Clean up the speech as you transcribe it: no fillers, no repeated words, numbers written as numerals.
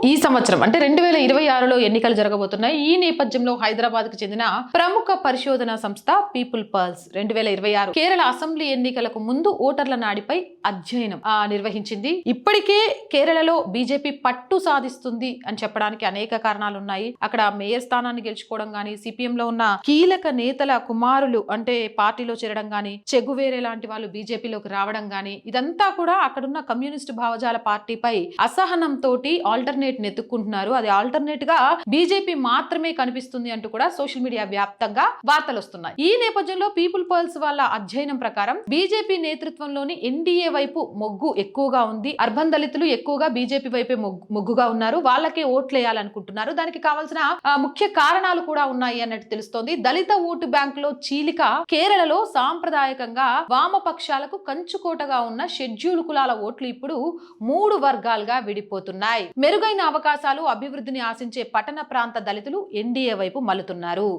ఈ సంవత్సరం అంటే 2026లో ఎన్నికలు జరగబోతున్నాయి. ఈ నేపథ్యంలో హైదరాబాద్ కు చెందిన ప్రముఖ పరిశోధన సంస్థ పీపుల్ పల్స్ 2026 కేరళ అసెంబ్లీ ఎన్నికలకు ముందు ఓటర్ల నాడిపై అధ్యయనం నిర్వహించింది. ఇప్పటికే కేరళలో బీజేపీ పట్టు సాధిస్తుంది అని చెప్పడానికి అనేక కారణాలు ఉన్నాయి. అక్కడ మేయర్ స్థానాన్ని గెలుచుకోవడం గానీ, సిపిఎం లో ఉన్న కీలక నేతల కుమారులు అంటే పార్టీలో చేరడం గానీ, చెగువేరే లాంటి వాళ్ళు బీజేపీలోకి రావడం గానీ, ఇదంతా కూడా అక్కడున్న కమ్యూనిస్టు భావజాల పార్టీపై అసహనం తోటి ఆల్టర్నేట్ నెత్తుకుంటున్నారు. అది ఆల్టర్నేట్ గా బీజేపీ మాత్రమే కనిపిస్తుంది అంటూ కూడా సోషల్ మీడియా వ్యాప్తంగా వార్తలు వస్తున్నాయి. ఈ నేపథ్యంలో పీపుల్ పల్స్ వాళ్ళ అధ్యయనం ప్రకారం బీజేపీ నేతృత్వంలోని ఎన్డీఏ వైపు మొగ్గు ఎక్కువగా ఉంది. అర్బన్ దళితులు ఎక్కువగా బీజేపీ వైపే మొగ్గుగా ఉన్నారు. వాళ్ళకే ఓట్లేయాలనుకుంటున్నారు. దానికి కావాల్సిన ముఖ్య కారణాలు కూడా ఉన్నాయి అన్నట్టు తెలుస్తోంది. దళిత ఓటు బ్యాంకులో చీలిక కేరళలో సాంప్రదాయకంగా వామపక్షాలకు కంచుకోటగా ఉన్న షెడ్యూల్ కులాల ఓట్లు ఇప్పుడు 3 వర్గాలుగా విడిపోతున్నాయి. మెరుగైన అవకాశాలు, అభివృద్ధిని ఆశించే పట్టణ ప్రాంత దళితులు ఎన్డీఏ వైపు మల్లుతున్నారు.